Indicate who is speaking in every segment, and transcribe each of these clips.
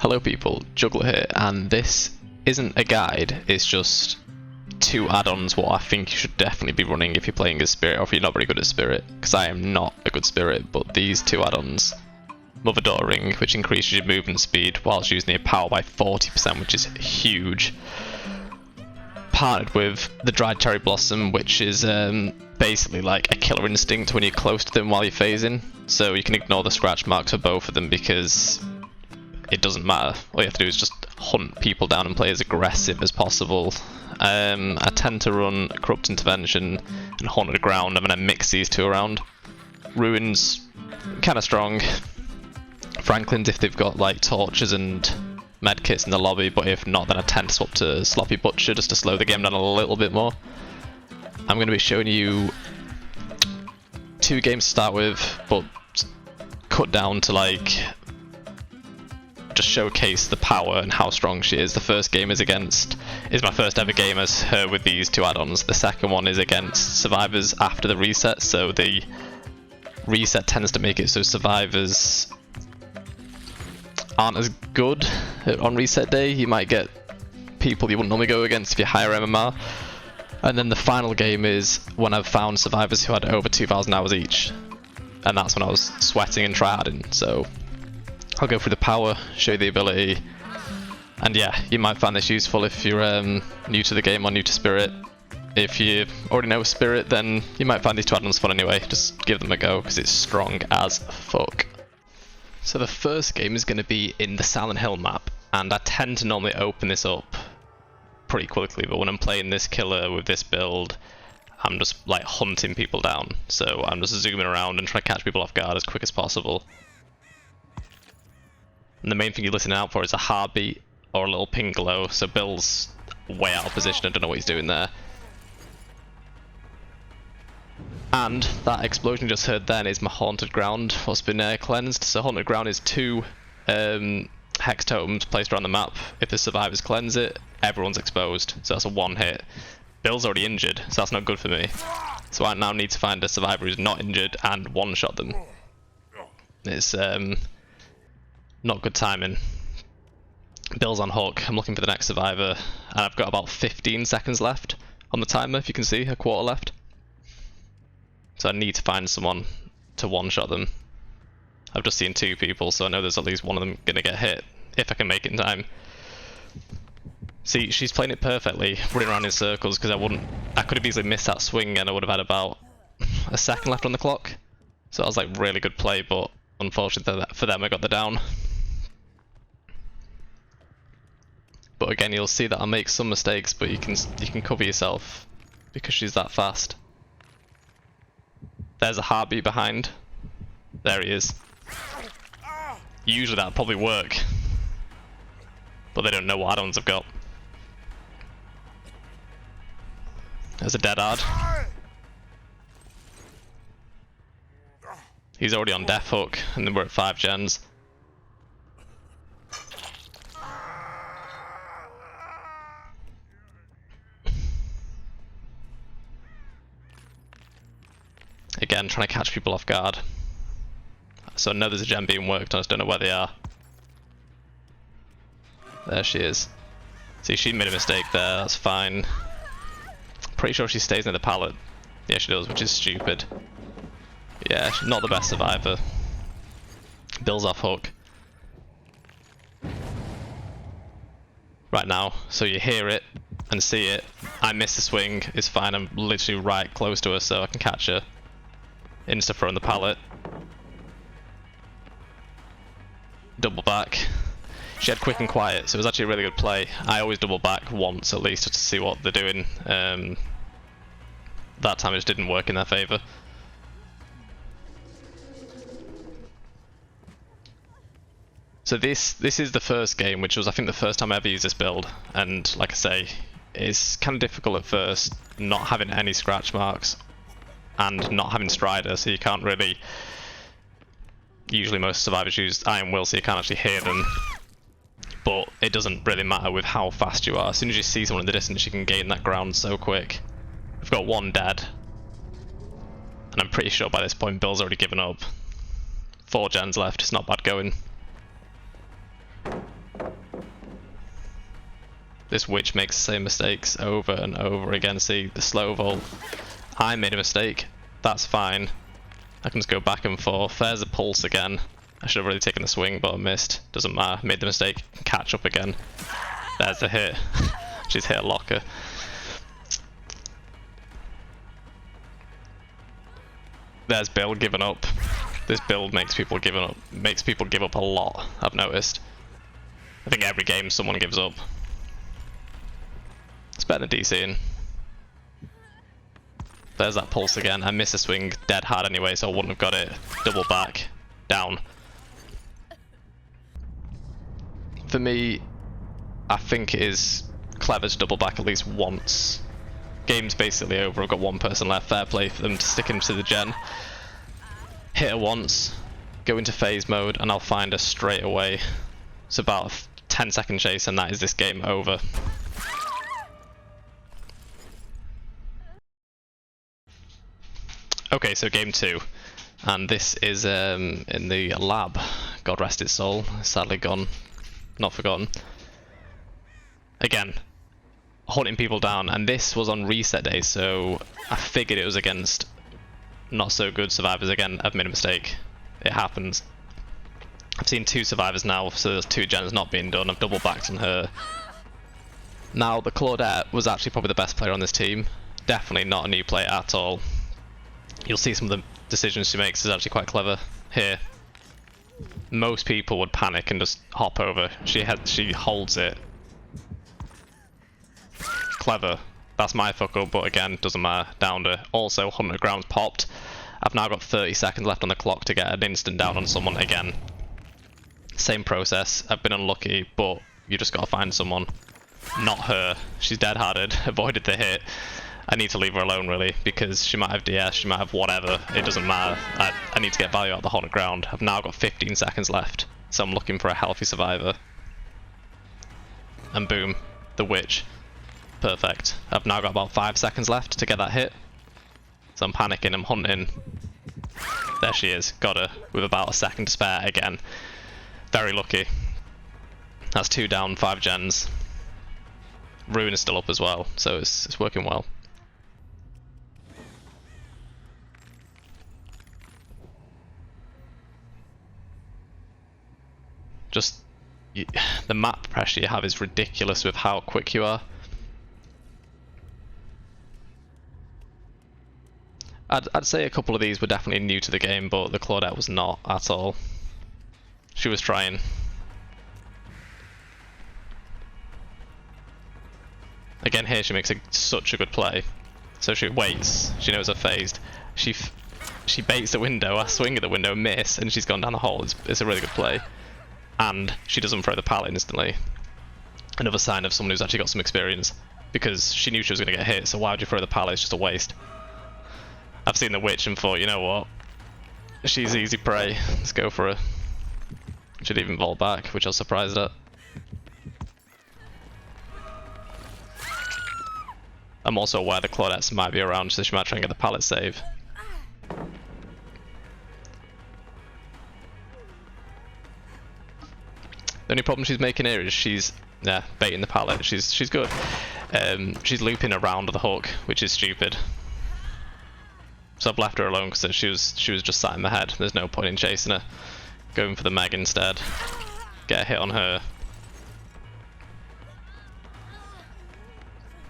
Speaker 1: Hello people, Jugglet here, and this isn't a guide, it's just two add-ons what I think you should definitely be running if you're playing as Spirit or if you're not very good at Spirit, because I am not a good Spirit, but these two add-ons, Mother-Daughter Ring, which increases your movement speed whilst using your power by 40%, which is huge, partnered with the Dried Cherry Blossom, which is basically like a killer instinct when you're close to them while you're phasing, so you can ignore the scratch marks for both of them because it doesn't matter. All you have to do is just hunt people down and play as aggressive as possible. I tend to run Corrupt Intervention and Haunted Ground. I'm going to mix these two around. Ruins, kind of strong. Franklin's if they've got like torches and medkits in the lobby, but if not, then I tend to swap to Sloppy Butcher just to slow the game down a little bit more. I'm going to be showing you two games to start with, but cut down to like just showcase the power and how strong she is. The first game is my first ever game as her with these two add-ons. The second one is against survivors after the reset, so the reset tends to make it so survivors aren't as good on reset day. You might get people you wouldn't normally go against if you're higher MMR. And then the final game is when I've found survivors who had over 2,000 hours each, and that's when I was sweating and tryharding. So I'll go through the power, show you the ability, and yeah, you might find this useful if you're new to the game or new to Spirit. If you already know Spirit, then you might find these two add-ons fun anyway. Just give them a go because it's strong as fuck. So the first game is going to be in the Silent Hill map, and I tend to normally open this up pretty quickly, but when I'm playing this killer with this build, I'm just like hunting people down. So I'm just zooming around and trying to catch people off guard as quick as possible. And the main thing you're listening out for is a heartbeat or a little ping glow, so Bill's way out of position, I don't know what he's doing there. And that explosion you just heard then is my Haunted Ground, what's been cleansed. So Haunted Ground is two hex totems placed around the map. If the survivors cleanse it, everyone's exposed, so that's a one hit. Bill's already injured, so that's not good for me. So I now need to find a survivor who's not injured and one-shot them. It's not good timing. Bill's on hook, I'm looking for the next survivor, and I've got about 15 seconds left on the timer, if you can see, a quarter left. So I need to find someone to one-shot them. I've just seen two people, so I know there's at least one of them gonna get hit, if I can make it in time. See, she's playing it perfectly, running around in circles, because I could have easily missed that swing and I would have had about a second left on the clock. So that was like really good play, but unfortunately for them I got the down. But again, you'll see that I make some mistakes, but you can cover yourself because she's that fast. There's a heartbeat behind. There he is. Usually that'd probably work, but they don't know what add-ons I've got. There's a dead hard. He's already on death hook, and then we're at 5 gens. Again, trying to catch people off guard. So I know there's a gem being worked on, I just don't know where they are. There she is. See, she made a mistake there, that's fine. Pretty sure she stays near the pallet. Yeah, she does, which is stupid. Yeah, she's not the best survivor. Bill's off hook. Right now, so you hear it and see it. I missed the swing, it's fine, I'm literally right close to her so I can catch her. Insta throw in the pallet. Double back. She had quick and quiet, so it was actually a really good play. I always double back once at least just to see what they're doing. That time it just didn't work in their favour. So this is the first game, which was I think the first time I ever used this build, and like I say, it's kind of difficult at first, not having any scratch marks and not having Strider, so you can't really. Usually most survivors use Iron Will, so you can't actually hear them. But it doesn't really matter with how fast you are. As soon as you see someone in the distance, you can gain that ground so quick. We've got one dead, and I'm pretty sure by this point Bill's already given up. 4 gens left, it's not bad going. This witch makes the same mistakes over and over again. See, the slow vault. I made a mistake. That's fine. I can just go back and forth. There's a pulse again. I should have really taken the swing, but I missed. Doesn't matter. Made the mistake. Catch up again. There's the hit. She's hit a locker. There's build giving up. This build makes people give up. Makes people give up a lot. I've noticed. I think every game someone gives up. It's better than DCing. There's that pulse again. I missed a swing dead hard anyway, so I wouldn't have got it. Double back, down. For me, I think it is clever to double back at least once. Game's basically over. I've got one person left. Fair play for them to stick into the gen. Hit her once, go into phase mode, and I'll find her straight away. It's about a 10-second chase, and that is this game over. Okay, so game 2, and this is in the lab. God rest its soul, sadly gone, not forgotten. Again, hunting people down, and this was on reset day, so I figured it was against not so good survivors. Again, I've made a mistake. It happens. I've seen 2 survivors now, so there's 2 gens not being done. I've double backed on her. Now, the Claudette was actually probably the best player on this team. Definitely not a new player at all. You'll see some of the decisions she makes is actually quite clever here. Most people would panic and just hop over. She holds it. Clever. That's my fuck up, but again, doesn't matter. Downed her. Also, 100 grounds popped. I've now got 30 seconds left on the clock to get an instant down on someone again. Same process. I've been unlucky, but you just gotta find someone. Not her. She's dead-hearted. Avoided the hit. I need to leave her alone, really, because she might have DS, she might have whatever. It doesn't matter. I need to get value out of the haunted ground. I've now got 15 seconds left, so I'm looking for a healthy survivor. And boom, the witch. Perfect. I've now got about 5 seconds left to get that hit. So I'm panicking, I'm hunting. There she is, got her, with about a second to spare again. Very lucky. That's 2 down, 5 gens. Rune is still up as well, so it's working well. Just, the map pressure you have is ridiculous with how quick you are. I'd say a couple of these were definitely new to the game, but the Claudette was not at all. She was trying. Again here she makes such a good play. So she waits, she knows her phased. She baits the window, I swing at the window, miss, and she's gone down the hole. It's a really good play. And she doesn't throw the pallet instantly. Another sign of someone who's actually got some experience. Because she knew she was going to get hit, so why would you throw the pallet? It's just a waste. I've seen the witch and thought, you know what? She's easy prey. Let's go for her. Should even vault back, which I was surprised at. I'm also aware the Claudettes might be around, so she might try and get the pallet save. The only problem she's making here is she's baiting the pallet. She's good. She's looping around the hook, which is stupid. So I've left her alone because she was just sat in my head. There's no point in chasing her. Going for the Meg instead. Get a hit on her.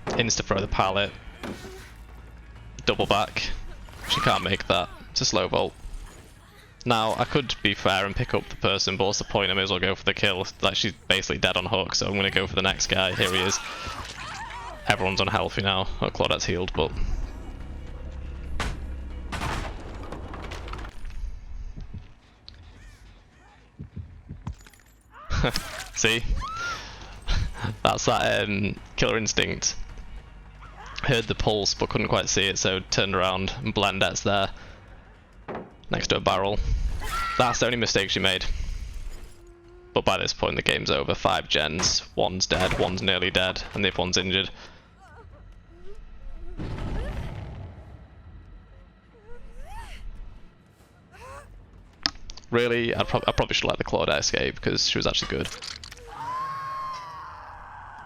Speaker 1: Insta throw the pallet. Double back. She can't make that. It's a slow vault. Now, I could be fair and pick up the person, but what's the point? I may as well go for the kill. Like, she's basically dead on hook, so I'm going to go for the next guy. Here he is. Everyone's unhealthy now. Oh, Claudette's healed, but... See? That's that killer instinct. Heard the pulse, but couldn't quite see it, so turned around and Blendette's there. Next to a barrel. That's the only mistake she made. But by this point the game's over. 5 gens, one's dead, one's nearly dead, and the other one's injured. Really, I probably should let the Claudette escape because she was actually good.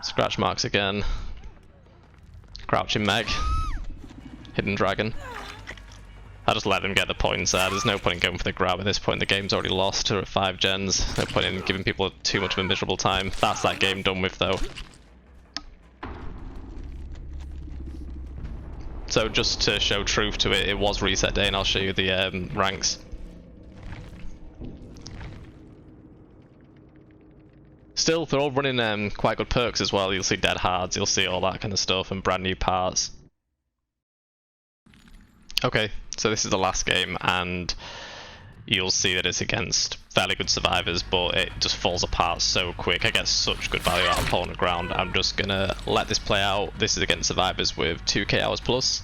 Speaker 1: Scratch marks again. Crouching Meg. Hidden Dragon. I just let them get the points there. There's no point in going for the grab at this point. The game's already lost. We're at 5 gens. No point in giving people too much of a miserable time. That's that game done with though. So just to show truth to it, it was reset day, and I'll show you the ranks. Still, they're all running quite good perks as well. You'll see dead hards, you'll see all that kind of stuff, and brand new parts. Okay, so this is the last game, and you'll see that it's against fairly good survivors, but it just falls apart so quick. I get such good value out of Opponent Ground. I'm just gonna let this play out. This is against survivors with 2k hours plus,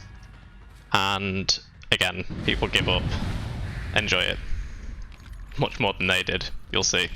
Speaker 1: and again, people give up. Enjoy it. Much more than they did, you'll see.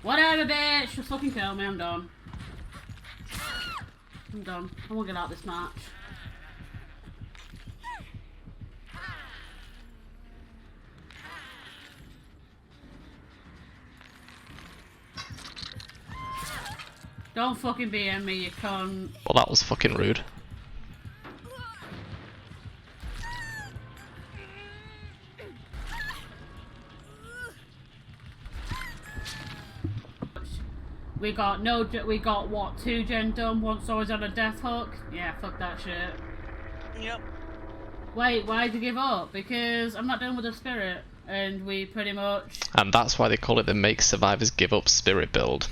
Speaker 2: Whatever, bitch! Just fucking kill me, I'm done. I'm done. I won't get out this match. Don't fucking BM me, you cunt.
Speaker 1: Well, that was fucking rude.
Speaker 2: We got what, 2 gen done, once always on a death hook? Yeah, fuck that shit.
Speaker 3: Yep.
Speaker 2: Wait, why'd you give up? Because I'm not done with the spirit, and we pretty much...
Speaker 1: And that's why they call it the Make Survivors Give Up Spirit build.